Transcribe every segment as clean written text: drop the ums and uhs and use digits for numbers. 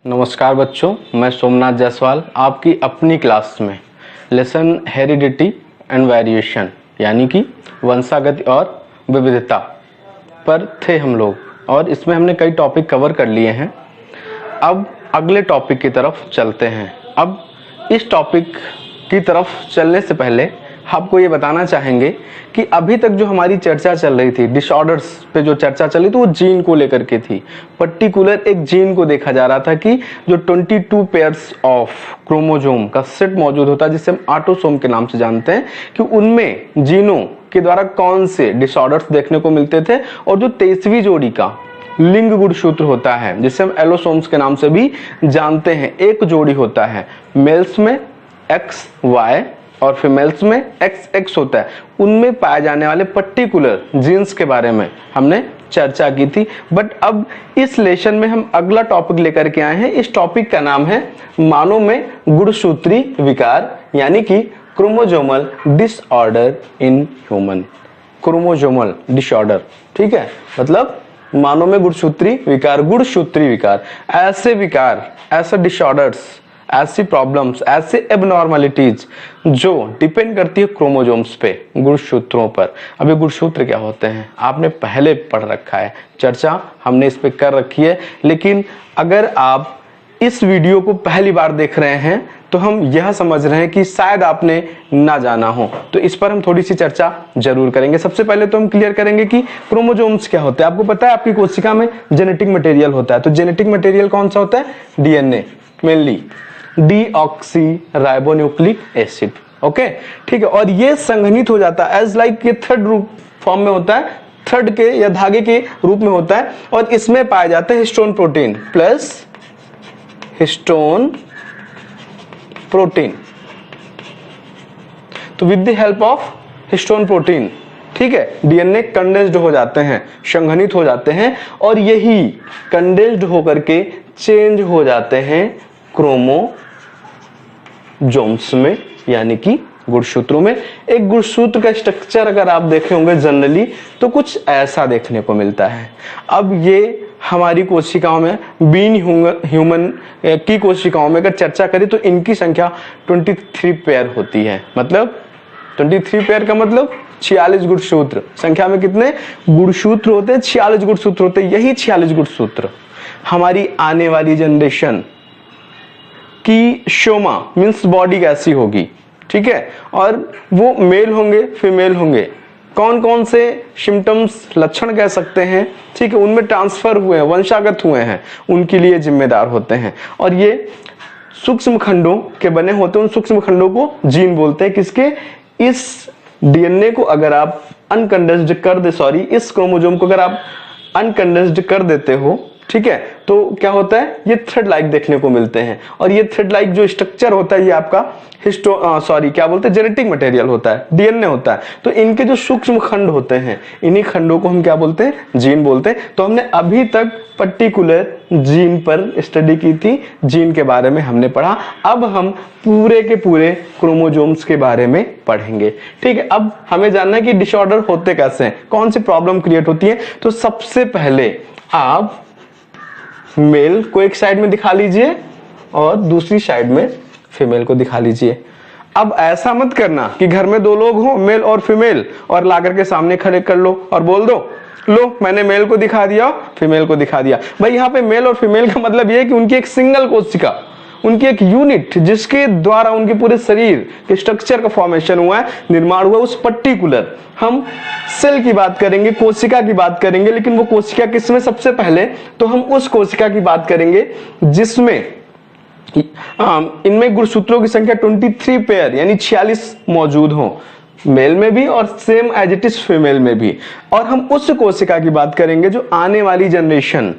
नमस्कार बच्चों, मैं सोमनाथ जायसवाल आपकी अपनी क्लास में लेसन हेरिडिटी एंड वेरिएशन यानी कि वंशागति और विविधता पर थे हम लोग, और इसमें हमने कई टॉपिक कवर कर लिए हैं। अब अगले टॉपिक की तरफ चलते हैं। अब इस टॉपिक की तरफ चलने से पहले आपको ये बताना चाहेंगे कि अभी तक जो हमारी चर्चा चल रही थी, डिसऑर्डर्स पे जो चर्चा चली थी, वो जीन को लेकर के थी। पर्टिकुलर एक जीन को देखा जा रहा था कि जो 22 पेयर्स ऑफ क्रोमोसोम का सेट मौजूद होता है, जिसे हम ऑटोसोम के नाम से जानते हैं, कि उनमें जीनों के द्वारा कौन से डिसऑर्डर्स देखने को मिलते थे। और जो 23वीं जोड़ी का लिंग गुणसूत्र होता है, जिसे हम एलोसोम्स के नाम से भी जानते हैं, एक जोड़ी होता है, मेल्स में XY और फीमेल्स में XX होता है, उनमें पाए जाने वाले पर्टिकुलर जीन्स के बारे में हमने चर्चा की थी। बट अब इस लेसन में हम अगला टॉपिक लेकर के आए हैं। इस टॉपिक का नाम है मानव में गुणसूत्री विकार यानी कि chromosomal disorder in human. Chromosomal disorder, ठीक है, मतलब मानव में गुणसूत्री विकार, ऐसे विकार, ऐसे डिसऑर्डर्स, ऐसी प्रॉब्लम्स, ऐसे एबनॉर्मलिटीज जो डिपेंड करती है क्रोमोसोम्स पे, गुणसूत्रों पर। अब ये गुणसूत्र क्या होते हैं आपने पहले पढ़ रखा है, चर्चा हमने इस पे कर रखी है। लेकिन अगर आप इस वीडियो को पहली बार देख रहे हैं तो हम यह समझ रहे हैं कि शायद आपने ना जाना हो, तो इस पर हम थोड़ी सी चर्चा जरूर करेंगे। सबसे पहले तो हम क्लियर करेंगे कि क्रोमोसोम्स क्या होते हैं। आपको पता है आपकी कोशिका में जेनेटिक मटेरियल होता है, तो जेनेटिक मटेरियल कौन सा होता है? DNA, mainly deoxy ribonucleic acid. Okay, ठीक है, और ये संघनित हो जाता है एज लाइक, ये थर्ड रूप फॉर्म में होता है, थर्ड के या धागे के रूप में होता है, और इसमें पाया जाता है histone protein plus histone protein. तो with the help of histone protein, ठीक है, DNA कंडेंस्ड हो जाते हैं, संघनित हो जाते हैं, और यही कंडेंस्ड होकर के चेंज हो जाते हैं क्रोमोसोम्स में यानी कि गुणसूत्रों में। एक गुणसूत्र का स्ट्रक्चर अगर आप देखे होंगे जनरली तो कुछ ऐसा देखने को मिलता है। अब ये हमारी कोशिकाओं में, बीन ह्यूमन की कोशिकाओं में अगर चर्चा करें तो इनकी संख्या 23 पेयर होती है। मतलब 23 पेयर का मतलब 46 गुणसूत्र। संख्या में कितने गुणसूत्र होते हैं? 46 गुणसूत्र होते हैं। यही 46 गुणसूत्र हमारी आने वाली जनरेशन की शोमा मीन्स बॉडी कैसी होगी, ठीक है, और वो मेल होंगे, फीमेल होंगे, कौन कौन से सिम्टम्स, लक्षण कह सकते हैं, ठीक है, उनमें ट्रांसफर हुए हैं, वंशागत हुए हैं, उनके लिए जिम्मेदार होते हैं। और ये सूक्ष्म खंडों के बने होते हैं। उन सूक्ष्म खंडों को जीन बोलते हैं। किसके? इस DNA को अगर आप अनकंडेंस्ड कर दे, इस क्रोमोसोम को अगर आप अनकंडेंस्ड कर देते हो, ठीक है, तो क्या होता है? ये थ्रेड लाइक देखने को मिलते हैं। और ये थ्रेड लाइक जो स्ट्रक्चर होता है, ये आपका क्या बोलते हैं, जेनेटिक मटेरियल होता है, DNA होता है। तो इनके जो सूक्ष्म खंड होते हैं, इन्हीं खंडों को हम क्या बोलते हैं? जीन बोलते हैं। तो हमने अभी तक पर्टिकुलर जीन पर स्टडी की थी, जीन के बारे में हमने पढ़ा। अब हम पूरे के पूरे क्रोमोसोम्स के बारे में पढ़ेंगे, ठीक है। अब हमें जानना है कि डिसऑर्डर होते कैसे हैं, कौन सी प्रॉब्लम क्रिएट होती है। तो सबसे पहले आप मेल को एक साइड में दिखा लीजिए और दूसरी साइड में फीमेल को दिखा लीजिए। अब ऐसा मत करना कि घर में दो लोग हों, मेल और फीमेल, और लाकर के सामने खड़े कर लो और बोल दो, लो मैंने मेल को दिखा दिया, फीमेल को दिखा दिया। भाई यहाँ पे मेल और फीमेल का मतलब ये है कि उनकी एक सिंगल कोशिका, उनकी एक यूनिट, जिसके द्वारा उनके पूरे शरीर के स्ट्रक्चर का फॉर्मेशन हुआ है, निर्माण हुआ है। उस पर्टिकुलर हम सेल की बात करेंगे, कोशिका की बात करेंगे। लेकिन वो कोशिका किसमें? सबसे पहले तो हम उस कोशिका की बात करेंगे जिसमें इनमें गुणसूत्रों की संख्या 23 पेयर यानी 46 मौजूद हो, मेल में भी और same as it is female में भी। और हम उस कोशिका की बात करेंगे जो आने वाली जनरेशन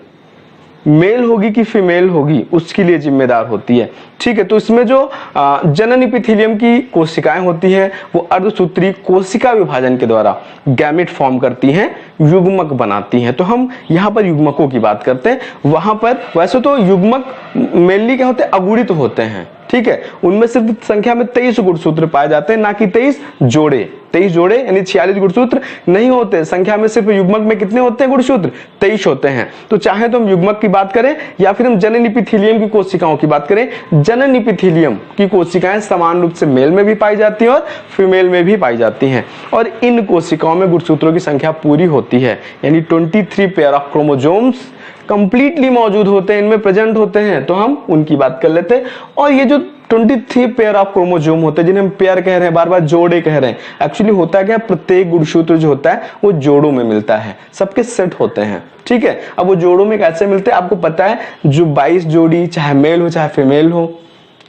मेल होगी कि फीमेल होगी, उसके लिए जिम्मेदार होती है, ठीक है। तो इसमें जो जनन एपिथेलियम की कोशिकाएं होती हैं, वो अर्धसूत्री कोशिका विभाजन के द्वारा गैमेट फॉर्म करती हैं, युग्मक बनाती हैं। तो हम यहाँ पर युग्मकों की बात करते हैं। वहां पर वैसे तो युग्मक मेनली क्या होते हैं? अगुणित होते हैं, ठीक है, उनमें सिर्फ संख्या में 23 गुणसूत्र पाए जाते हैं, ना कि 23 जोड़े। 23 जोड़े यानी 46 गुणसूत्र नहीं होते। संख्या में सिर्फ युग्मक में कितने होते हैं गुणसूत्र? 23 होते हैं। तो चाहे तो हम युग्मक की बात करें या फिर हम जनन इपिथीलियम की कोशिकाओं की बात करें, जनन इपिथीलियम की कोशिकाएं समान रूप से मेल में भी पाई जाती हैं और फीमेल में भी पाई जाती हैं, और इन कोशिकाओं में गुणसूत्रों की संख्या पूरी होती है, यानी 23 पेयर ऑफ क्रोमोसोम्स कंप्लीटली मौजूद होते हैं, इनमें प्रेजेंट होते हैं। तो हम उनकी बात कर लेते हैं। और ये जो 23 पेयर ऑफ क्रोमोसोम होते हैं, जिन्हें हम पेयर कह रहे हैं, बार बार जोड़े कह रहे हैं, एक्चुअली होता क्या है, प्रत्येक गुणसूत्र जो होता है वो जोड़ों में मिलता है, सबके सेट होते हैं। ठीक है, अब वो जोड़ों में कैसे मिलते हैं आपको पता है, जो 22 जोड़ी चाहे मेल हो चाहे फीमेल हो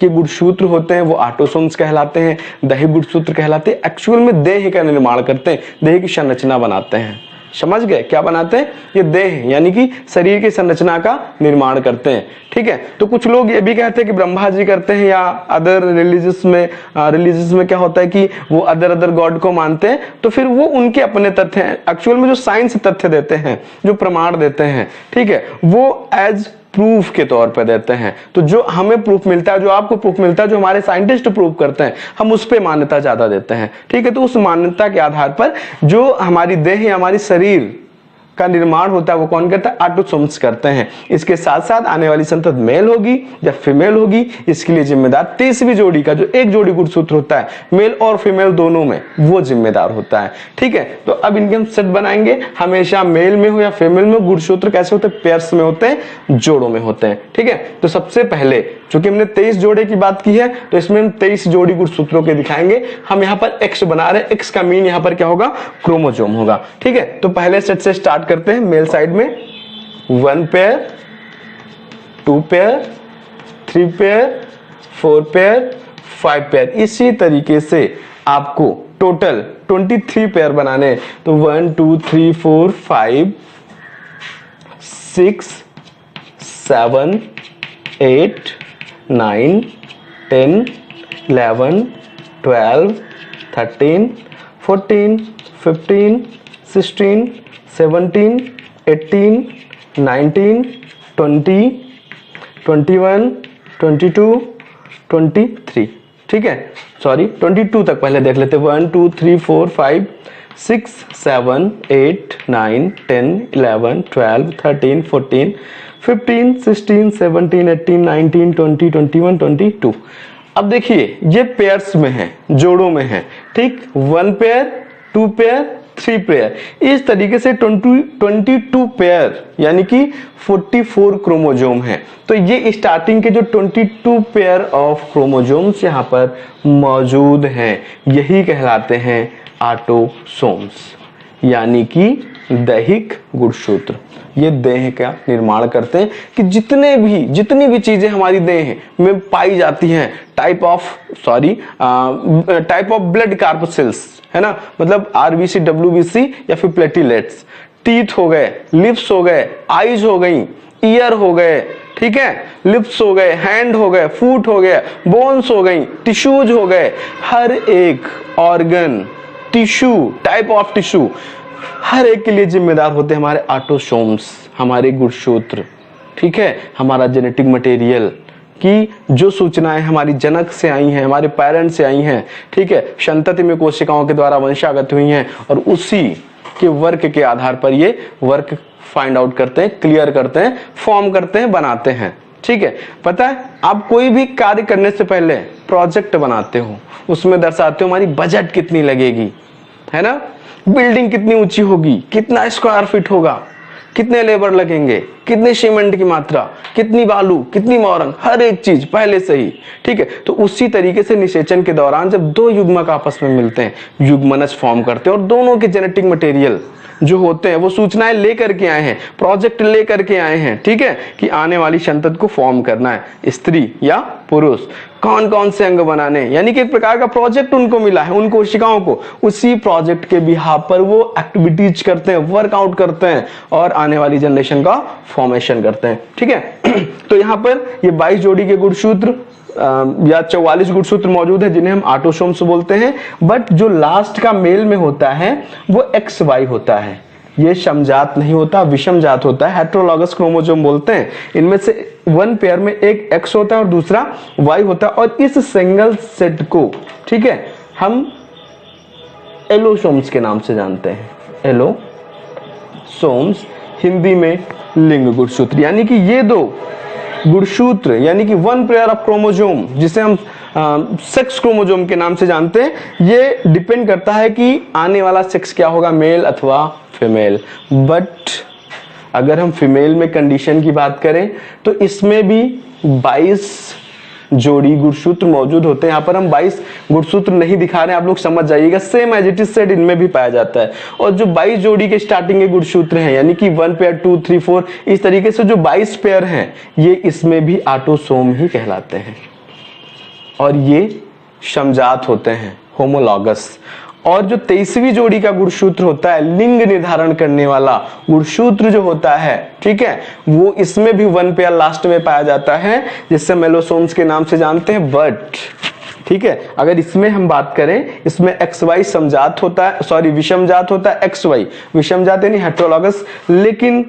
के गुणसूत्र होते हैं वो ऑटोसोम्स कहलाते हैं, दैहिक गुणसूत्र कहलाते हैं। एक्चुअल में देह का निर्माण करते हैं, देह की संरचना बनाते हैं। समझ गए क्या बनाते हैं? ये देह यानी कि शरीर की संरचना का निर्माण करते हैं। ठीक है, तो कुछ लोग ये भी कहते हैं कि ब्रह्मा जी करते हैं, या अदर रिलीजियस में क्या होता है कि वो अदर गॉड को मानते हैं, तो फिर वो उनके अपने तथ्य हैं। एक्चुअल में जो साइंस तथ्य देते हैं, जो प्रमाण देते हैं, ठीक है, वो एज प्रूफ के तौर पे देते हैं। तो जो हमें प्रूफ मिलता है, जो आपको प्रूफ मिलता है, जो हमारे साइंटिस्ट प्रूफ करते हैं, हम उस पे मान्यता ज्यादा देते हैं। ठीक है, तो उस मान्यता के आधार पर जो हमारी देह या हमारी शरीर का निर्माण होता है वो कौन करता है? ऑटोसोम्स करते हैं। इसके साथ साथ आने वाली संतति मेल होगी या फीमेल होगी, इसके लिए जिम्मेदार 23वीं जोड़ी का जो एक जोड़ी गुणसूत्र होता है मेल और फीमेल दोनों में, वो जिम्मेदार होता है। ठीक है, तो अब इनके हम सेट बनाएंगे। हमेशा मेल में हो या फीमेल में, गुणसूत्र कैसे होते हैं? पेयर्स में होते हैं, जोड़ों में होते हैं। ठीक है, तो सबसे पहले चूंकि हमने 23 जोड़े की बात की है, तो इसमें हम 23 जोड़ी गुणसूत्रों के दिखाएंगे। हम यहाँ पर एक्स बना रहे हैं, एक्स का मीन यहाँ पर क्या होगा? क्रोमोसोम होगा। ठीक है, तो पहले सेट से स्टार्ट करते हैं। मेल साइड में 1 pair, 2 pair, 3 pair, 4 pair, 5 pair. इसी तरीके से आपको टोटल 23 पेयर बनाने हैं। तो 1 2 3 4 5 6 7 8 9 10 11 12 13 14 15 16 17 18 19 20 21 22 23। ठीक है, सॉरी 22 तक पहले देख लेते। 1 2 3 4 5 6 7 8 9 10 11 12 13 14 15 16 17 18 19 20 21 22। अब देखिए ये पेयर्स में है, जोड़ों में है। ठीक, 1 पेयर, 2 पेयर, 3 पेयर, इस तरीके से 22 पेयर यानी कि 44 क्रोमोसोम है। तो ये स्टार्टिंग के जो 22 पेयर ऑफ क्रोमोसोम्स यहाँ पर मौजूद हैं, यही कहलाते हैं ऑटोसोम्स, यानी कि दैहिक गुणसूत्र। ये देह का निर्माण करते हैं कि जितनी भी चीजें हमारी देह में पाई जाती हैं, टाइप ऑफ ब्लड कार्पसेल्स है ना, मतलब आरबीसी, डब्ल्यूबीसी या फिर प्लेटिलेट्स, टीथ हो गए, लिप्स हो गए, आईज हो गई, ईयर हो गए, ठीक है, लिप्स हो गए, हैंड हो गए, फुट हो गए, बोन्स हो गई, टिश्यूज हो गए, हर एक organ, tissue, type of tissue, हर एक के लिए जिम्मेदार होते हैं हमारे ऑटोसोम्स, हमारे गुणसूत्र। ठीक है, हमारा जेनेटिक मटेरियल की जो सूचनाएं हमारी जनक से आई हैं, हमारे पेरेंट्स से आई हैं, ठीक है, संतति में कोशिकाओं के द्वारा वंशागत हुई हैं, और उसी के वर्क के आधार पर ये वर्क फाइंड आउट करते हैं, क्लियर करते हैं, फॉर्म करते हैं, बनाते हैं। ठीक है, पता है आप कोई भी कार्य करने से पहले प्रोजेक्ट बनाते हो, उसमें दर्शाते हो हमारी बजट कितनी लगेगी, है ना, बिल्डिंग कितनी ऊंची होगी, कितना स्क्वायर फीट होगा, कितने लेबर लगेंगे, कितने सीमेंट की मात्रा, कितनी बालू, कितनी मोरंग, हर एक चीज पहले से ही। ठीक है, तो उसी तरीके से निषेचन के दौरान जब दो युग्मक आपस में मिलते हैं, युग्मनज फॉर्म करते हैं, और दोनों के जेनेटिक मटेरियल जो होते हैं वो सूचनाएं लेकर के आए हैं, प्रोजेक्ट लेकर के आए हैं, ठीक है, कि आने वाली संतति को फॉर्म करना है, स्त्री या पुरुष, कौन कौन से अंग बनाने, यानी कि एक प्रकार का प्रोजेक्ट उनको मिला है, उन कोशिकाओं को। उसी प्रोजेक्ट के बिहाफ पर वो एक्टिविटीज करते हैं, वर्कआउट करते हैं, और आने वाली जनरेशन का फॉर्मेशन करते हैं। ठीक है, तो यहाँ पर ये 22 जोड़ी के गुणसूत्र या 44 गुणसूत्र मौजूद है, जिन्हें हम ऑटोसोम्स बोलते हैं। बट जो लास्ट का मेल में होता है वो XY होता है, ये समजात नहीं होता, विषम जात होता है। हेटेरोलॉगस क्रोमोसोम बोलते हैं। इनमें से वन पेयर में एक एक्स होता है और दूसरा वाई होता है, और इस सिंगल सेट को, ठीक है, हम एलोसोम्स के नाम से जानते हैं। एलोसोम्स, हिंदी में लिंग गुणसूत्र। यानी कि ये दो गुणसूत्र, यानी कि वन पेयर ऑफ क्रोमोसोम, जिसे हम सेक्स क्रोमोसोम के नाम से जानते हैं, ये डिपेंड करता है कि आने वाला सेक्स क्या होगा, मेल अथवा फीमेल। बट अगर हम फीमेल में कंडीशन की बात करें तो इसमें भी 22 जोड़ी गुणसूत्र मौजूद होते हैं। यहाँ पर हम 22 गुणसूत्र नहीं दिखा रहे हैं, आप लोग समझ जाइएगा। Same as it is said इनमें भी पाया जाता है। और जो 22 जोड़ी के स्टार्टिंग के गुणसूत्र हैं, यानी कि 1 पेयर 2 3 4, इस तरीके से जो 22 पेयर हैं, ये इसमें भी ऑटोसोम ही कहलाते हैं और ये समजात होते हैं, होमोलॉगस। और जो 23वीं जोड़ी का गुणसूत्र होता है, लिंग निर्धारण करने वाला गुणसूत्र जो होता है, ठीक है, वो इसमें भी 1 पेयर लास्ट में पाया जाता है, जिससे मेलोसोम्स के नाम से जानते हैं। बट ठीक है, अगर इसमें हम बात करें, इसमें एक्स वाई समजात होता है, सॉरी विषमजात होता है, एक्स वाई विषमजात यानी हेटेरोलॉगस, लेकिन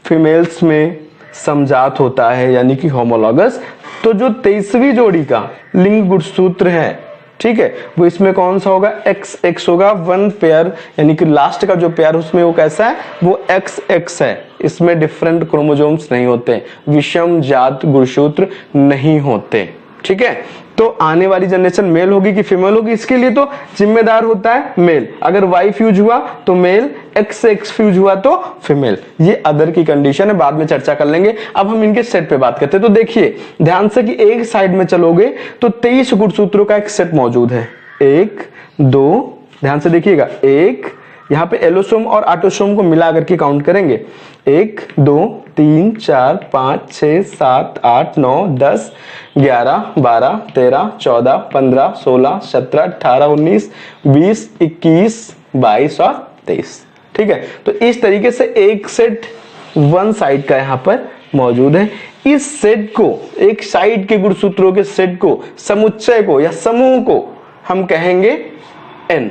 फीमेल्स में समजात होता है यानी कि होमोलॉगस। तो जो 23वीं जोड़ी का लिंग गुणसूत्र है, ठीक है, वो इसमें कौन सा होगा, एक्स एक्स होगा। 1 पेयर यानी कि लास्ट का जो पेयर उसमें वो कैसा है, वो एक्स एक्स है। इसमें डिफरेंट क्रोमोसोम्स नहीं होते, विषम जात गुणसूत्र नहीं होते, ठीक है। तो आने वाली जनरेशन मेल होगी कि फीमेल होगी, इसके लिए तो जिम्मेदार होता है मेल। अगर वाई फ्यूज हुआ तो मेल, एक्स से एक्स फ्यूज हुआ तो फीमेल। ये अदर की कंडीशन है, बाद में चर्चा कर लेंगे। अब हम इनके सेट पे बात करते हैं। तो देखिए ध्यान से कि एक साइड में चलोगे तो 23 गुणसूत्रों का एक सेट मौजूद है। 1 2, ध्यान से देखिएगा, 1, यहाँ पे एलोसोम और ऑटोसोम को मिला करके काउंट करेंगे। 1 2 3 4 5 6 7 8 9 10 11 12 13 14 15 16 17 18 19 20 21 22 और 23, ठीक है। तो इस तरीके से एक सेट वन साइड का यहाँ पर मौजूद है। इस सेट को, एक साइड के गुणसूत्रों के सेट को, समुच्चय को या समूह को हम कहेंगे एन,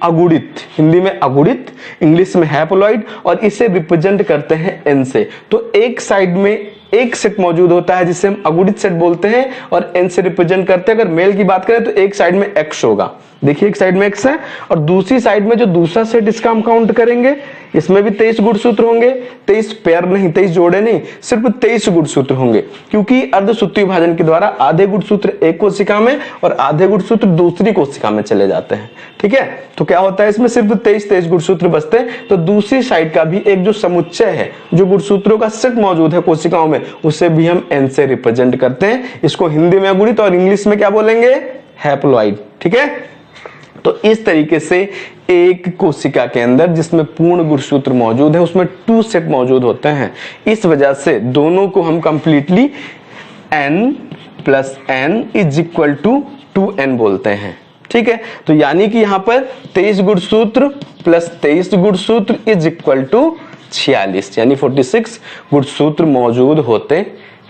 अगुणित, हिंदी में अगुणित, इंग्लिश में हैप्लॉइड, और इसे रिप्रेजेंट करते हैं एन से। तो एक साइड में एक सेट मौजूद होता है जिसे हम अगुणित सेट बोलते हैं और एन से रिप्रेजेंट करते हैं। अगर मेल की बात करें तो एक साइड में एक्स होगा, देखिए एक साइड में एक्स है, और दूसरी साइड में जो दूसरा सेट इसका हम काउंट करेंगे, इसमें भी 23 गुणसूत्र होंगे। 23 पेयर नहीं, 23 जोड़े नहीं, सिर्फ 23 गुणसूत्र होंगे, क्योंकि अर्धसूत्री विभाजन के द्वारा आधे गुणसूत्र एक कोशिका में और आधे गुणसूत्र दूसरी कोशिका में चले जाते हैं, ठीक है। तो क्या होता है, इसमें सिर्फ 23 गुणसूत्र बचते हैं। तो दूसरी साइड का भी एक जो समुच्चय है, जो गुणसूत्रों का सेट मौजूद है कोशिकाओं में, उसे भी हम एन से रिप्रेजेंट करते हैं। इसको हिंदी में अगुणित और इंग्लिश में क्या बोलेंगे, हैप्लॉइड, ठीक है। तो इस तरीके से एक कोशिका के अंदर जिसमें पूर्ण गुणसूत्र मौजूद है, उसमें 2 सेट मौजूद होते हैं। इस वजह से दोनों को हम कंप्लीटली n + n = 2n बोलते हैं, ठीक है। तो यानी कि यहां पर 23 गुणसूत्र + 23 गुणसूत्र = 46, यानी 46 गुणसूत्र मौजूद होते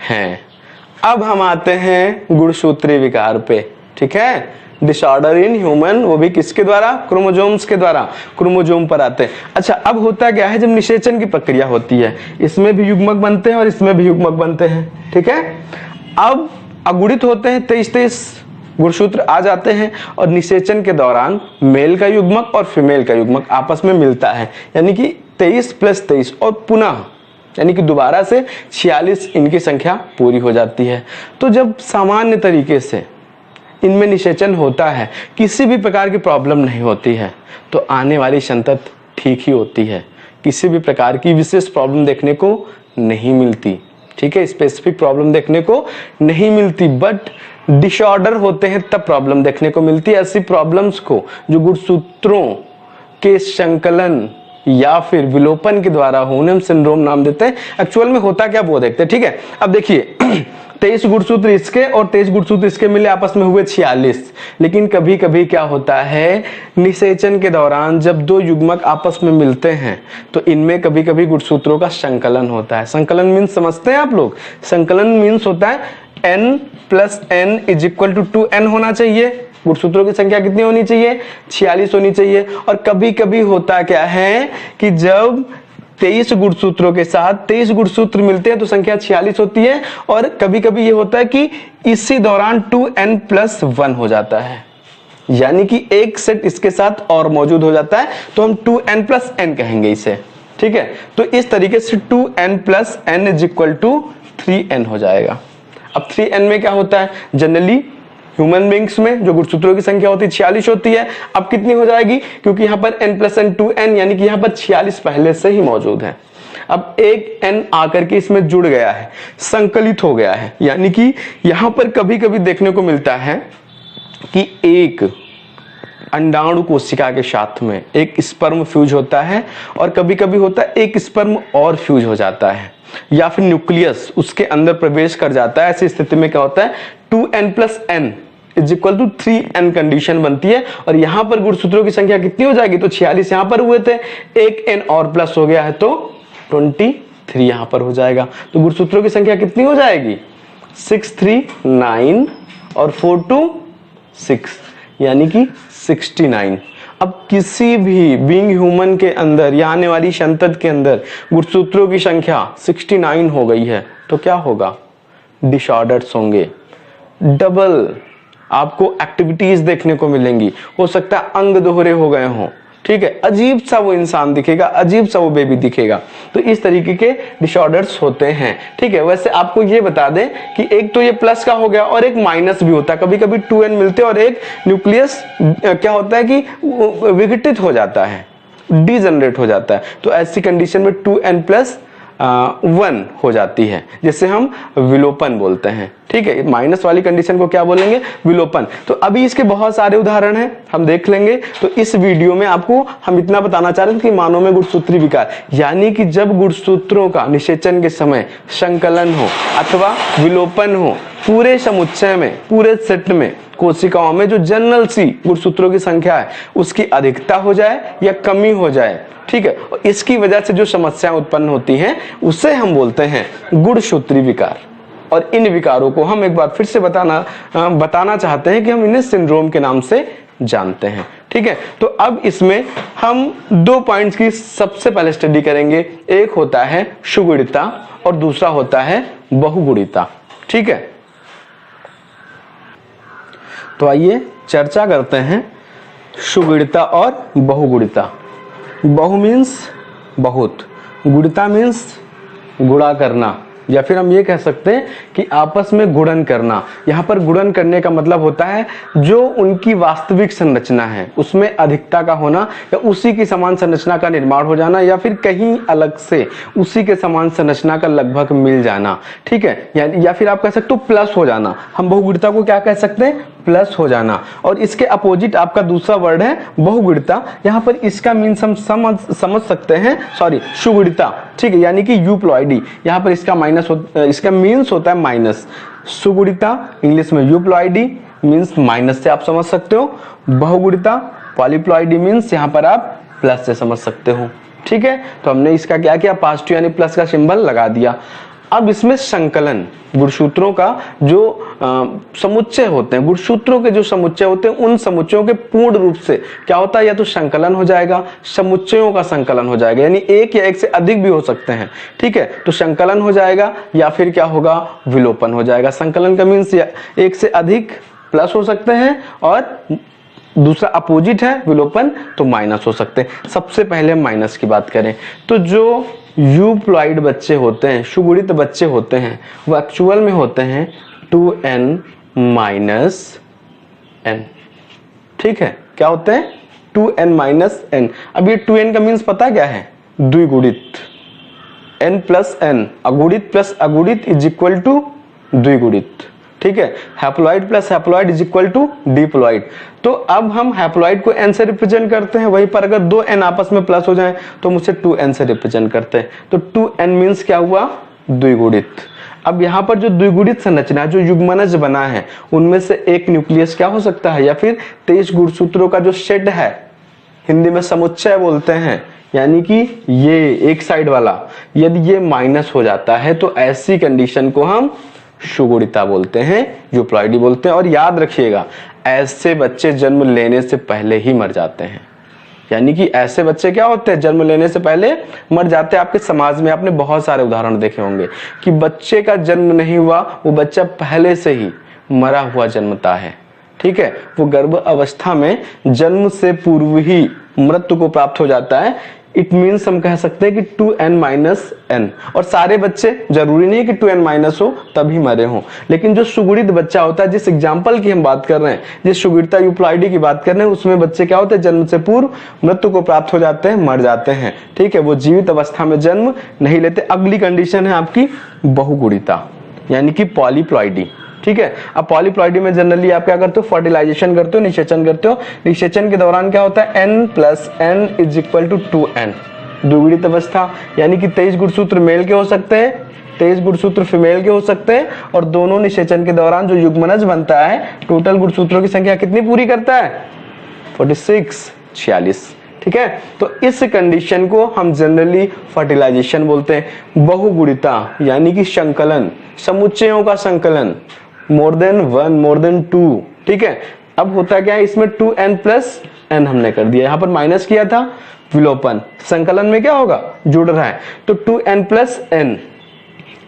हैं। अब हम आते हैं गुणसूत्रीय विकार पे, ठीक है। डिसऑर्डर इन ह्यूमन, वो भी किसके द्वारा, क्रोमोसोम्स के द्वारा, क्रोमोसोम पर आते हैं। अच्छा, अब होता क्या है, जब निषेचन की प्रक्रिया होती है, इसमें भी युग्मक बनते हैं और इसमें भी युग्मक बनते हैं, ठीक है। अब अगुणित होते हैं, 23 गुणसूत्र आ जाते हैं, और निषेचन के दौरान मेल का युग्मक और फीमेल का युग्मक आपस में मिलता है, यानी कि 23 + 23, और पुनः यानी कि दोबारा से 46 इनकी संख्या पूरी हो जाती है। तो जब सामान्य तरीके से इनमें निषेचन होता है, किसी भी प्रकार की प्रॉब्लम नहीं होती है, तो आने वाली संतति ठीक ही होती है, किसी भी प्रकार की विशेष प्रॉब्लम देखने को नहीं मिलती, ठीक है, स्पेसिफिक प्रॉब्लम देखने को नहीं मिलती। बट डिसऑर्डर होते हैं तब प्रॉब्लम देखने को मिलती है। ऐसी प्रॉब्लम्स को जो गुणसूत्रों के संकलन या फिर विलोपन के द्वारा होने हम सिंड्रोम नाम देते हैं। एक्चुअल में होता क्या वो देखते हैं, ठीक है। अब देखिए 23 गुणसूत्र इसके और 23 गुणसूत्र इसके मिले, आपस में हुए 46। लेकिन कभी कभी क्या होता है, निषेचन के दौरान जब 2 युग्मक आपस में मिलते हैं तो इनमें कभी कभी गुणसूत्रों का संकलन होता है। संकलन मीन्स समझते हैं आप लोग, संकलन मीन्स होता है n plus n is equal to 2n होना चाहिए। गुणसूत्रों की संख्या कितनी होनी चाहिए? 46 होनी चाहिए। और कभी कभी होता क्या है कि जब 23 गुणसूत्रों के साथ 23 गुणसूत्र मिलते हैं तो संख्या 46 होती है, और कभी कभी ये होता है कि इसी दौरान 2n प्लस 1 हो जाता है, यानी कि एक सेट इसके साथ और मौजूद हो जाता है, तो हम 2n प्लस n कहेंगे इसे। ठीक है, तो इस तरीके से 2n plus n is equal to 3n हो जाएगा। अब 3n में क्या होता है? जनरली ह्यूमन बींग्स में जो गुणसूत्रों की संख्या होती है 46 होती है। अब कितनी हो जाएगी? क्योंकि यहां पर n प्लस n 2n, यानी कि यहां पर 46 पहले से ही मौजूद है। अब एक n आकर के इसमें जुड़ गया है, संकलित हो गया है, यानी कि यहां पर कभी कभी देखने को मिलता है कि एक अंडाणु कोशिका के साथ में एक स्पर्म फ्यूज होता है, और कभी कभी होता है एक स्पर्म और फ्यूज हो जाता है, या फिर न्यूक्लियस उसके अंदर प्रवेश कर जाता है। ऐसी स्थिति में क्या होता है? 2n plus n is equal to 3n condition बनती है। और यहां पर गुणसूत्रों की संख्या कितनी हो जाएगी? तो 46 यहां पर हुए थे, एक n और प्लस हो गया है तो 23 यहां पर हो जाएगा। तो गुणसूत्रों की संख्या कितनी हो जाएगी? 6 3 9 और 4 2 6, यानी कि 69। अब किसी भी बीइंग ह्यूमन के अंदर या आने वाली संतति के अंदर गुणसूत्रों की संख्या 69 हो गई है तो क्या होगा? डिसऑर्डर्स होंगे, डबल आपको एक्टिविटीज देखने को मिलेंगी, हो सकता है अंग दोहरे हो गए हों। ठीक है, अजीब सा वो इंसान दिखेगा, अजीब सा वो बेबी दिखेगा। तो इस तरीके के डिसऑर्डर्स होते हैं। ठीक है, वैसे आपको ये बता दें कि एक तो ये प्लस का हो गया और एक माइनस भी होता है। कभी कभी 2n मिलते हैं और एक न्यूक्लियस क्या होता है कि विघटित हो जाता है, डीजनरेट हो जाता है। तो ऐसी कंडीशन में 2n प्लस 1 हो जाती है, जिसे हम विलोपन बोलते हैं। ठीक है, माइनस वाली कंडीशन को क्या बोलेंगे? विलोपन। तो अभी इसके बहुत सारे उदाहरण हैं, हम देख लेंगे। तो इस वीडियो में आपको हम इतना बताना चाह रहे हैं कि मानव में गुणसूत्री विकार, यानी कि जब गुणसूत्रों का निषेचन के समय संकलन हो अथवा विलोपन हो, पूरे समुच्चय में, पूरे सेट में, कोशिकाओं में जो जनरल सी गुणसूत्रों की संख्या है उसकी अधिकता हो जाए या कमी हो जाए। ठीक है, और इसकी वजह से जो समस्याएं उत्पन्न होती हैं उसे हम बोलते हैं गुणसूत्री विकार। और इन विकारों को हम एक बार फिर से बताना चाहते हैं कि हम इन्हें सिंड्रोम के नाम से जानते हैं। ठीक है, तो अब इसमें हम 2 पॉइंट्स की सबसे पहले स्टडी करेंगे। एक होता है सुगुणिता और दूसरा होता है बहुगुणिता। ठीक है, तो आइए चर्चा करते हैं सुगुणिता और बहुगुणिता। बहु मीन्स बहुत, गुणिता मीन्स गुणा करना, या फिर हम ये कह सकते हैं कि आपस में गुणन करना। यहाँ पर गुणन करने का मतलब होता है जो उनकी वास्तविक संरचना है उसमें अधिकता का होना, या उसी की समान संरचना का निर्माण हो जाना, या फिर कहीं अलग से उसी के समान संरचना का लगभग मिल जाना। ठीक है, या फिर आप कह सकते हो प्लस हो जाना। हम बहुगुणिता को क्या कह सकते हैं? प्लस हो जाना। और इसके अपोजिट आपका दूसरा वर्ड है बहुगुणिता। यहाँ पर इसका मीन्स हम समझ सकते हैं, सॉरी, सुगुणिता। ठीक है, यानी कि यूप्लॉइडी। यहाँ पर इसका मीन्स होता है माइनस। सुगुणिता इंग्लिश में यूप्लॉइडी मीन्स माइनस से आप समझ सकते हो। बहुगुणिता पॉलीप्लॉइडी मीन्स यहाँ पर आप प्लस से समझ सकते हो। ठीक है, तो हमने इसका क्या किया? पॉजिटिव यानी प्लस का सिंबल लगा दिया। अब इसमें संकलन, गुणसूत्रों का जो समुच्चय होते हैं, गुणसूत्रों के जो समुच्चय होते हैं उन समुच्चयों के पूर्ण रूप से क्या होता है? या तो संकलन हो जाएगा, समुच्चयों का संकलन हो जाएगा, यानी एक या एक से अधिक भी हो सकते हैं। ठीक है, तो संकलन हो जाएगा या फिर क्या होगा? विलोपन हो जाएगा। संकलन का मीन्स एक से अधिक प्लस हो सकते हैं, और दूसरा अपोजिट है विलोपन, तो माइनस हो सकते हैं। सबसे पहले हम माइनस की बात करें तो जो यूप्लॉइड बच्चे होते हैं, सुगुणित बच्चे होते हैं, वो एक्चुअल में होते हैं 2n माइनस n। ठीक है, क्या होते हैं? 2n minus n। अब ये 2n का मीन्स पता क्या है? द्विगुणित। n प्लस n, अगुणित प्लस अगुणित इज इक्वल टू द्विगुणित। ठीक है, haploid plus haploid is equal to diploid. तो अब हम हैप्लॉइड को n से रिप्रेजेंट करते हैं, वहीं पर अगर 2n आपस में प्लस हो जाए तो मुझे 2n से रिप्रेजेंट करते हैं। तो 2n मीन्स क्या हुआ? द्विगुणित। अब यहाँ पर जो द्विगुणित संरचना, जो युग्मनज बना है, उनमें से एक न्यूक्लियस क्या हो सकता है? या फिर 23 गुणसूत्रों का जो सेट है, हिंदी में समुच्चय बोलते हैं, यानी कि ये एक साइड वाला, यदि ये माइनस हो जाता है तो ऐसी कंडीशन को हम सुगुणिता बोलते हैं, यूप्लॉइडी बोलते हैं। और याद रखिएगा, ऐसे बच्चे जन्म लेने से पहले ही मर जाते हैं। यानी कि ऐसे बच्चे क्या होते हैं, जन्म लेने से पहले मर जाते हैं। आपके समाज में आपने बहुत सारे उदाहरण देखे होंगे कि बच्चे का जन्म नहीं हुआ, वो बच्चा पहले से ही मरा हुआ जन्मता है। ठीक है, वो गर्भ अवस्था में जन्म से पूर्व ही मृत्यु को प्राप्त हो जाता है। इट मीन्स हम कह सकते हैं कि 2n-n। और सारे बच्चे जरूरी नहीं है कि 2n- हो तभी मरे हों, लेकिन जो सुगुणित बच्चा होता है, जिस एग्जाम्पल की हम बात कर रहे हैं, जिस सुगुणिता यूप्लॉइडी की बात कर रहे हैं, उसमें बच्चे क्या होते हैं, जन्म से पूर्व मृत्यु को प्राप्त हो जाते हैं, मर जाते हैं। ठीक है, वो जीवित अवस्था में जन्म नहीं लेते। अगली कंडीशन है आपकी बहुगुणिता, यानी कि पॉलीप्लॉइडी। ठीक है, अब पॉलीप्लॉइडी में जनरली आप क्या करते हो, फर्टिलाइजेशन करते हो, निषेचन करते हो। निषेचन के दौरान क्या होता है, n + n = 2n, द्विगुणित अवस्था। यानी कि 23 गुणसूत्र मेल के हो सकते हैं, 23 गुणसूत्र फीमेल के हो सकते हैं। और दोनों निषेचन के दौरान जो युग्मनज बनता है, टोटल गुणसूत्रों की संख्या कितनी पूरी करता है, 46। ठीक है, तो इस कंडीशन को हम जनरली फर्टिलाइजेशन बोलते हैं। बहुगुणिता यानी कि संकलन, समुच्चयों का संकलन, मोर देन 1, मोर देन 2। ठीक है, अब होता क्या है, इसमें 2n + n हमने कर दिया, यहां पर माइनस किया था, विलोपन। संकलन में क्या होगा, जुड़ रहा है, तो 2n + n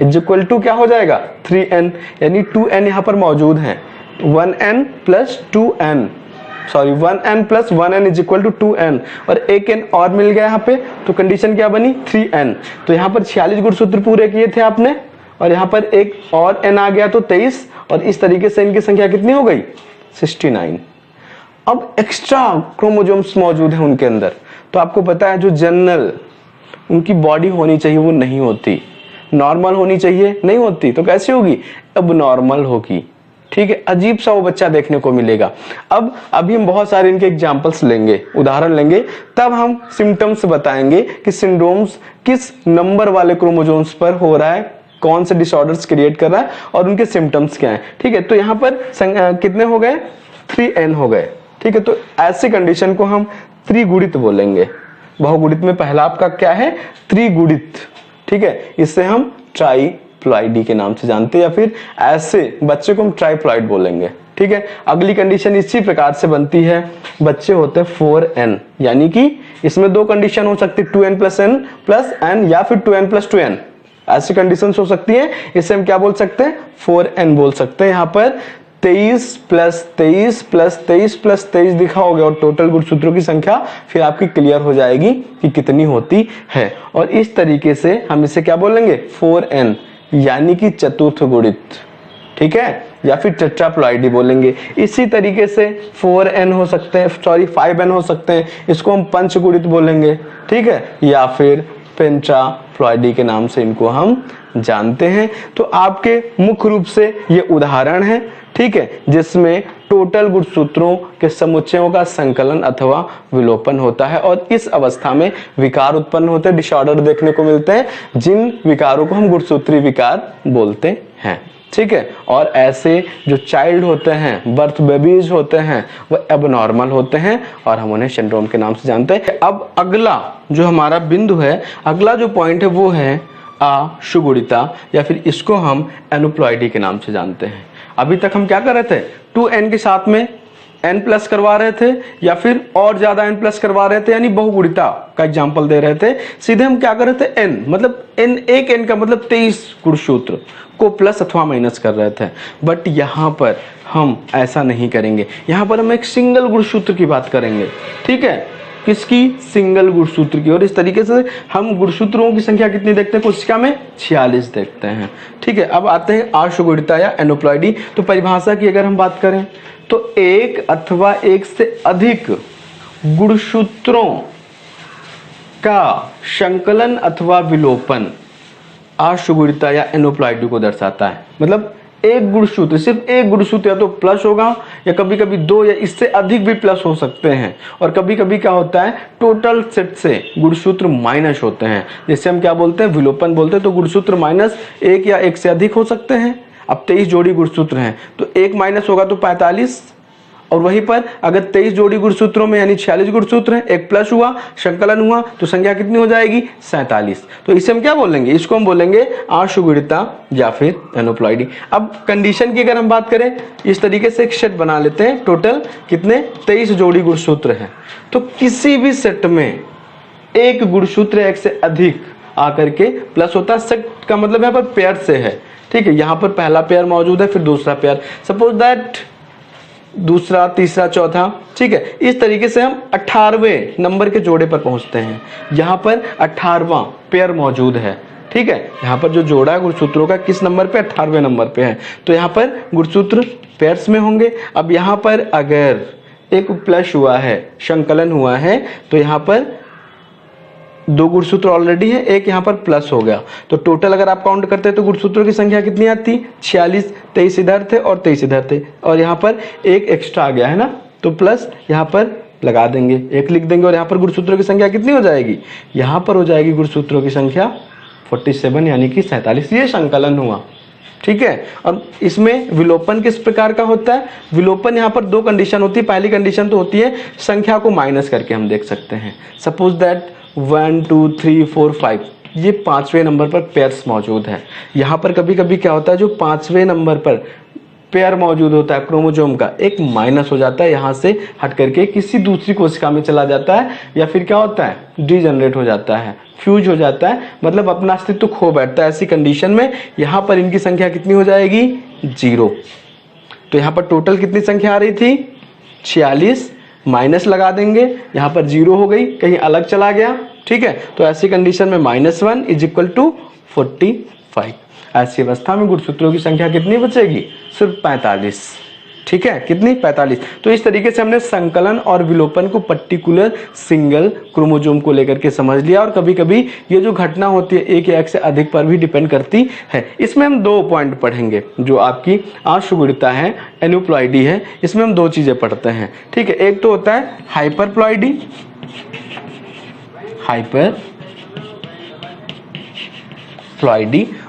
= क्या हो जाएगा, 3n। यानी 2n यहां पर मौजूद है, 1n + 2n, sorry 1n + 1n = 2n, और एक n और मिल गया यहाँ पे, तो कंडीशन क्या बनी, 3n। तो यहाँ पर 46 गुणसूत्र पूरे किए थे आपने, और यहाँ पर एक और n आ गया तो 23, और इस तरीके से इनकी संख्या कितनी हो गई, 69। अब एक्स्ट्रा क्रोमोसोम्स मौजूद है उनके अंदर, तो आपको पता है जो जनरल उनकी बॉडी होनी चाहिए वो नहीं होती, नॉर्मल होनी चाहिए नहीं होती, तो कैसी होगी, अब नॉर्मल होगी। ठीक है, अजीब सा वो बच्चा देखने को मिलेगा। अब अभी हम बहुत सारे इनके एग्जांपल्स लेंगे, उदाहरण लेंगे, तब हम सिम्टम्स बताएंगे कि सिंड्रोम्स किस नंबर वाले क्रोमोसोम्स पर हो रहा है, कौन से डिसऑर्डर्स क्रिएट कर रहा है, और उनके सिम्टम्स क्या हैं। ठीक है, तो यहाँ पर कितने हो गए, 3n हो गए। ठीक है, तो ऐसे कंडीशन को हम त्रिगुणित बोलेंगे। बहुगुणित में पहला आपका क्या है, त्रिगुणित। ठीक है, इससे हम ट्राइप्लॉइडी के नाम से जानते हैं, या फिर ऐसे बच्चे को हम ट्राइप्लॉइड बोलेंगे। ठीक है, अगली कंडीशन इसी प्रकार से बनती है, बच्चे होते हैं 4n, यानी कि इसमें दो कंडीशन हो सकती है, 2n + n + n, या फिर 2n + 2n, ऐसी कंडीशंस हो सकती है। इसे हम क्या बोल सकते हैं, 4n बोल सकते हैं। यहाँ पर 23 + 23 + 23 + 23 दिखा होगा, और टोटल गुणसूत्रों की संख्या फिर आपकी क्लियर हो जाएगी कि कितनी होती है। और इस तरीके से हम इसे क्या बोलेंगे, 4n, यानी कि चतुर्थ गुणित। ठीक है, या फिर टेट्राप्लॉइडी बोलेंगे। इसी तरीके से 4n हो सकते हैं, सॉरी 5n हो सकते हैं, इसको हम पंचगुणित बोलेंगे। ठीक है, या फिर पेंटाप्लॉइडी के नाम से इनको हम जानते हैं। तो आपके मुख्य रूप से ये उदाहरण है, ठीक है, जिसमें टोटल गुणसूत्रों के समुच्चयों का संकलन अथवा विलोपन होता है, और इस अवस्था में विकार उत्पन्न होते हैं, डिसऑर्डर देखने को मिलते हैं, जिन विकारों को हम गुणसूत्रीय विकार बोलते हैं। ठीक है, और ऐसे जो चाइल्ड होते हैं, बर्थ बेबीज होते हैं, वह एबनॉर्मल होते हैं, और हम उन्हें सिंड्रोम के नाम से जानते हैं। अब अगला जो हमारा बिंदु है, अगला जो पॉइंट है वो है अशुगुणिता, या फिर इसको हम एनुप्लॉइडी के नाम से जानते हैं। अभी तक हम क्या कर रहे थे, 2n के साथ में n+ करवा रहे थे, या फिर और ज्यादा n+ करवा रहे थे, यानी बहुगुणिता का एग्जांपल दे रहे थे। सीधे हम क्या कर रहे थे, n मतलब एक n का मतलब 23 गुणसूत्र को प्लस अथवा माइनस कर रहे थे। बट यहाँ पर हम ऐसा नहीं करेंगे, यहाँ पर हम एक सिंगल गुणसूत्र की बात करेंगे। ठीक है, किसकी, सिंगल गुणसूत्र की। और इस तरीके से हम गुणसूत्रों की संख्या कितनी देखते हैं, कोशिका में 46 देखते हैं। ठीक है, अब आते हैं अशुगुणिता या एनुप्लॉइडी। तो परिभाषा की अगर हम बात करें तो एक अथवा एक से अधिक गुणसूत्रों का संकलन अथवा विलोपन अशुगुणिता या एनुप्लॉइडी को दर्शाता है। मतलब एक गुणसूत्र, सिर्फ एक गुणसूत्र या तो प्लस होगा, या कभी कभी दो या इससे अधिक भी प्लस हो सकते हैं, और कभी कभी क्या होता है, टोटल सेट से गुणसूत्र माइनस होते हैं, जिससे हम क्या बोलते हैं, विलोपन बोलते हैं। तो गुणसूत्र -1 या 1 से अधिक हो सकते हैं। अब 23 जोड़ी गुणसूत्र हैं, तो 1 माइनस होगा तो 45, और वहीं पर अगर 23 जोड़ी गुणसूत्रों में यानी 46 गुणसूत्र है, एक प्लस हुआ, संकलन हुआ, तो संख्या कितनी हो जाएगी? 47। तो इसे हम क्या बोलेंगे? इसको हम बोलेंगे आशुगुणिता या फिर एनोप्लॉइडी। अब कंडीशन की अगर हम बात करें, इस तरीके से एक सेट बना लेते हैं। टोटल कितने? 23 जोड़ी गुणसूत्र हैं। तो किसी भी सेट में एक गुणसूत्र एक से अधिक आकर के प्लस होता है। सेट का मतलब यहाँ पर पेयर से है, ठीक है। यहाँ पर पहला पेयर मौजूद है, फिर दूसरा पेयर, सपोज दैट दूसरा, तीसरा, चौथा, ठीक है। इस तरीके से हम 18वें नंबर के जोड़े पर पहुंचते हैं। यहाँ पर 18वां पेयर मौजूद है, ठीक है। यहाँ पर जो जोड़ा है गुणसूत्रों का किस नंबर पे? 18वें नंबर पे है। तो यहाँ पर गुणसूत्र पेयर्स में होंगे। अब यहाँ पर अगर एक प्लस हुआ है, संकलन हुआ है, तो यहाँ पर 2 गुणसूत्र ऑलरेडी है, एक यहाँ पर प्लस हो गया। तो टोटल अगर आप काउंट करते हैं तो गुणसूत्रों की संख्या कितनी आती? 46। 23 इधर थे और 23 इधर थे, और यहाँ पर एक एक्स्ट्रा आ गया है ना, तो प्लस यहाँ पर लगा देंगे, एक लिख देंगे, और यहाँ पर गुणसूत्रों की संख्या कितनी हो जाएगी? यहाँ पर हो जाएगी गुणसूत्रों की संख्या 47 यानी कि 47। ये संकलन हुआ, ठीक है। और इसमें विलोपन किस प्रकार का होता है? विलोपन यहाँ पर 2 कंडीशन होती है। पहली कंडीशन तो होती है संख्या को माइनस करके हम देख सकते हैं। सपोज दैट 1 2 3 4 5 ये 5वें नंबर पर पेयर्स मौजूद है। यहाँ पर कभी कभी क्या होता है, जो 5वें नंबर पर पेयर मौजूद होता है क्रोमोसोम का, एक माइनस हो जाता है, यहाँ से हट करके किसी दूसरी कोशिका में चला जाता है, या फिर क्या होता है, डीजनरेट हो जाता है, फ्यूज हो जाता है, मतलब अपना अस्तित्व खो बैठता है। ऐसी कंडीशन में यहाँ पर इनकी संख्या कितनी हो जाएगी? 0। तो यहाँ पर टोटल कितनी संख्या आ रही थी? 46, माइनस लगा देंगे, यहाँ पर 0 हो गई, कहीं अलग चला गया, ठीक है। तो ऐसी कंडीशन में -1 = 45। ऐसी अवस्था में गुणसूत्रों की संख्या कितनी बचेगी? सिर्फ 45, ठीक है। कितनी? 45। तो इस तरीके से हमने संकलन और विलोपन को पर्टिकुलर सिंगल क्रोमोसोम को लेकर के समझ लिया। और कभी कभी ये जो घटना होती है एक या एक से अधिक पर भी डिपेंड करती है। इसमें हम 2 पॉइंट पढ़ेंगे, जो आपकी आशुगुणिता है, एनोप्लॉइडी है। इसमें हम 2 चीजें पढ़ते हैं, ठीक है। एक तो होता है हाइपरप्लॉइडी, हाइपरप्लॉइडी,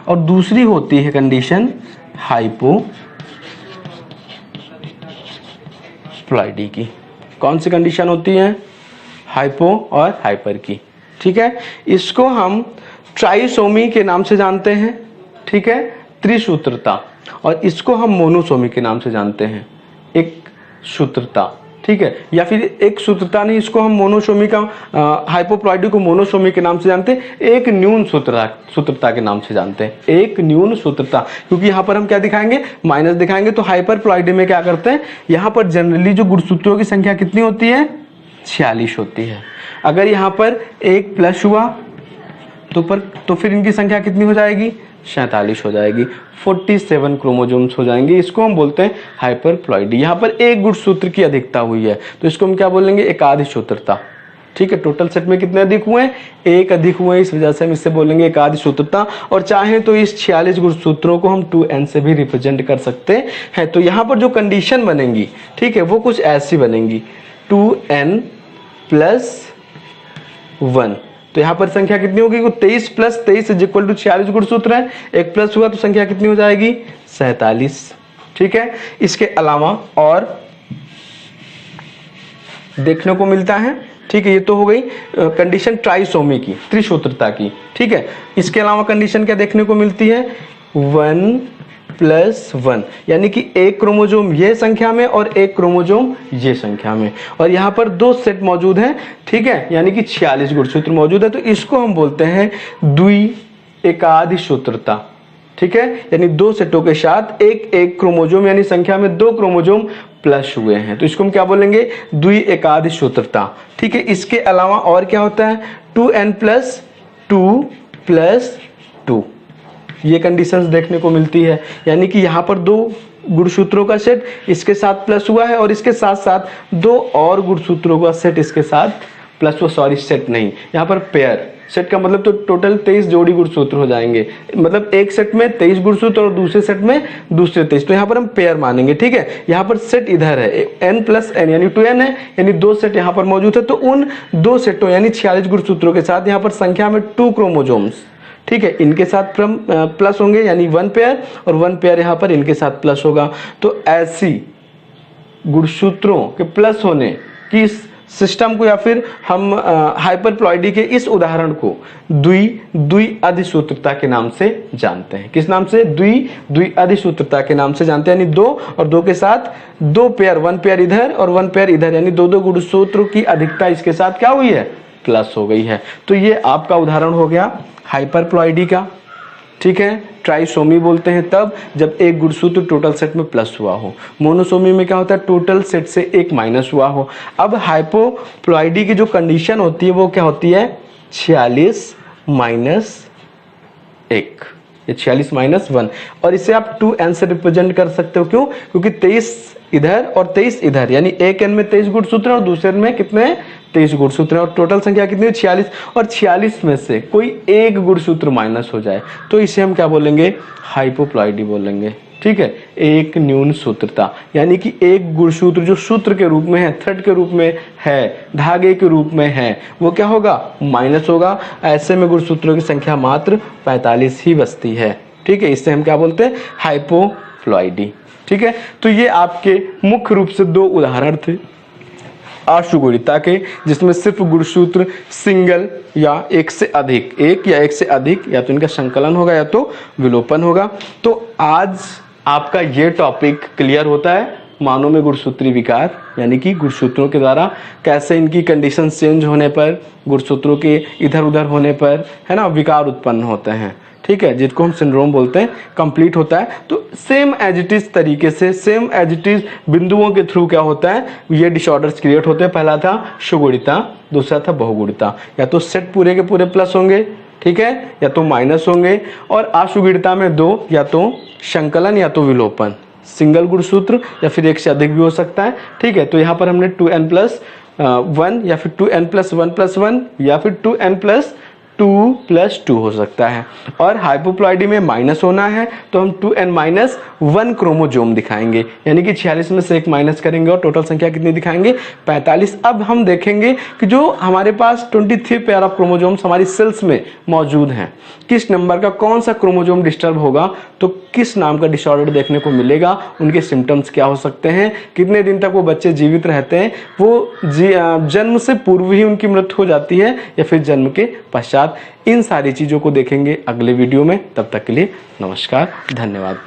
और दूसरी होती है कंडीशन हाइपोप्लॉइडी की। कौन सी कंडीशन होती है? हाइपो और हाइपर की, ठीक है। इसको हम ट्राइसोमी के नाम से जानते हैं, ठीक है, त्रिसूत्रता। और इसको हम मोनोसोमी के नाम से जानते हैं, एक सूत्रता, ठीक है। या फिर एक सूत्रता नहीं, इसको हम मोनोसोमी का, हाइपोप्लॉइडी को मोनोसोमी के नाम से जानते हैं, एक न्यून सूत्रता के नाम से जानते हैं, एक न्यून सूत्रता। क्योंकि यहाँ पर हम क्या दिखाएंगे? माइनस दिखाएंगे। तो हाइपरप्लॉइडी में क्या करते हैं, यहाँ पर जनरली जो गुणसूत्रों की संख्या कितनी होती है? 46 होती है। अगर यहाँ पर एक प्लस हुआ तो फिर इनकी संख्या कितनी हो जाएगी? 47 हो जाएगी। 47 क्रोमोसोम्स हो जाएंगे। इसको हम बोलते हैं हाइपरप्लॉइडी। यहाँ पर एक गुणसूत्र की अधिकता हुई है, तो इसको हम क्या बोलेंगे? एकाधिक सूत्रता, ठीक है। टोटल सेट में कितने अधिक हुए? एक अधिक हुए, इस वजह से हम इससे बोलेंगे एकाधिक सूत्रता। और चाहे तो इस 46 गुणसूत्रों को हम 2n से भी रिप्रेजेंट कर सकते हैं। तो यहाँ पर जो कंडीशन बनेंगी, ठीक है, वो कुछ ऐसी बनेंगी, 2n + 1। तो यहाँ पर संख्या कितनी होगी? 23 + 23 = 46 गुणसूत्र है। एक प्लस हुआ तो संख्या कितनी हो जाएगी? 47, ठीक है। इसके अलावा और देखने को मिलता है, ठीक है। ये तो हो गई कंडीशन ट्राइसोमी की, त्रिसूत्रता की, ठीक है। इसके अलावा कंडीशन क्या देखने को मिलती है? 1 + 1, यानी कि एक क्रोमोसोम ये संख्या में और एक क्रोमोसोम ये संख्या में, और यहाँ पर 2 सेट मौजूद हैं, ठीक है, यानी कि 46 गुणसूत्र मौजूद है। तो इसको हम बोलते हैं द्वि-एकाधिक सूत्रता, ठीक है। यानी 2 सेटों के साथ एक क्रोमोसोम, यानी संख्या में 2 क्रोमोसोम प्लस हुए हैं, तो इसको हम क्या बोलेंगे? द्वि-एकाधिक सूत्रता, ठीक है। इसके अलावा और क्या होता है? 2n + 2 + 2, ये कंडीशंस देखने को मिलती है। यानी कि यहाँ पर 2 गुणसूत्रों का सेट इसके साथ प्लस हुआ है, और इसके साथ साथ 2 और गुणसूत्रों का सेट इसके साथ प्लस, वो सॉरी सेट नहीं, यहाँ पर पेयर। सेट का मतलब तो टोटल 23 जोड़ी गुणसूत्र हो जाएंगे, मतलब एक सेट में 23 गुणसूत्र और दूसरे सेट में दूसरे 23, तो यहाँ पर हम पेयर मानेंगे, ठीक है। यहाँ पर सेट इधर है, n + n यानी 2n है, यानी 2 सेट यहाँ पर मौजूद है। तो उन 2 सेटों यानी 46 गुणसूत्रों के साथ यहाँ पर संख्या में 2 क्रोमोसोम्स, ठीक है, इनके साथ प्लस होंगे, यानी 1 पेयर, और 1 पेयर यहाँ पर इनके साथ प्लस होगा। तो ऐसी गुणसूत्रों के प्लस होने की सिस्टम को, या फिर हम हाइपरप्लॉइडी के इस उदाहरण को द्विअधिसूत्रता के नाम से जानते हैं। किस नाम से? द्विअधिसूत्रता के नाम से जानते हैं। यानी 2 और 2 के साथ 2 पेयर, 1 पेयर इधर और 1 पेयर इधर, यानी 2 गुणसूत्रों की अधिकता इसके साथ क्या हुई है? प्लस हो गई है। तो ये आपका उदाहरण हो गया हाइपरप्लॉइडी का। ठीक है, ट्राइसोमी बोलते हैं तब जब एक गुणसूत्र टोटल सेट में प्लस हुआ हो। मोनोसोमी में क्या होता है? टोटल सेट से एक माइनस हुआ हो। अब हाइपोप्लॉइडी की जो कंडीशन होती है वो क्या होती है? 46 माइनस 1, ये 46 माइनस 1, और इसे आप 2n से रिप्रेजेंट कर सकते हो। क्यों? क्योंकि 23 इधर और 23 इधर, यानी एक n में 23 गुणसूत्र और दूसरे में कितने? 23 गुणसूत्र, और टोटल संख्या कितनी है? 46, और 46 में से कोई एक गुणसूत्र माइनस हो जाए तो इसे हम क्या बोलेंगे? हाइपोप्लॉइडी बोलेंगे। ठीक है, एक न्यून सूत्रता, यानी कि एक गुणसूत्र जो सूत्र के रूप में है, थ्रेड के रूप में है, धागे के रूप में है, वो क्या होगा? माइनस होगा। ऐसे में गुणसूत्रों की संख्या मात्र 45 ही बचती है। ठीक है, इससे हम क्या बोलते हैं? हाइपोप्लॉइडी। ठीक है, तो ये आपके मुख्य रूप से 2 उदाहरण थे आशुगुणिता के, जिसमें सिर्फ गुणसूत्र सिंगल या एक से अधिक, एक या एक से अधिक, या तो इनका संकलन होगा या तो विलोपन होगा। तो आज आपका ये टॉपिक क्लियर होता है, मानों में गुणसूत्री विकार, यानी कि गुणसूत्रों के द्वारा कैसे इनकी कंडीशन चेंज होने पर, गुणसूत्रों के इधर उधर होने पर, है ना, विकार उत्पन्न होते हैं। ठीक है, जिसको हम सिंड्रोम बोलते हैं, कंप्लीट होता है। तो सेम एज इट इज तरीके से, सेम एज इट इज बिंदुओं के थ्रू क्या होता है? ये डिसऑर्डर्स क्रिएट होते हैं। पहला था सुगुणिता, दूसरा था बहुगुणिता। या तो सेट पूरे के पूरे प्लस होंगे, ठीक है, या तो माइनस होंगे, और अशुगुणिता में 2, या तो संकलन या तो विलोपन, सिंगल गुणसूत्र या फिर एक से अधिक भी हो सकता है। ठीक है, तो यहाँ पर हमने 2n+1 या फिर 2n+1+1 या फिर 2n+2+2 हो सकता है। और हाइपोप्लॉइडी में माइनस होना है तो हम 2n-1 क्रोमोजोम दिखाएंगे, यानी कि 46 में से एक माइनस करेंगे और टोटल संख्या कितनी दिखाएंगे? 45। अब हम देखेंगे कि जो हमारे पास 23 पेयर ऑफ क्रोमोजोम्स हमारी सेल्स में मौजूद हैं, किस नंबर का कौन सा क्रोमोजोम डिस्टर्ब होगा तो किस नाम का डिसऑर्डर देखने को मिलेगा, उनके सिम्टम्स क्या हो सकते हैं, कितने दिन तक वो बच्चे जीवित रहते हैं, वो जन्म से पूर्व ही उनकी मृत्यु हो जाती है या फिर जन्म के पश्चात। इन सारी चीज़ों को देखेंगे अगले वीडियो में। तब तक के लिए नमस्कार, धन्यवाद।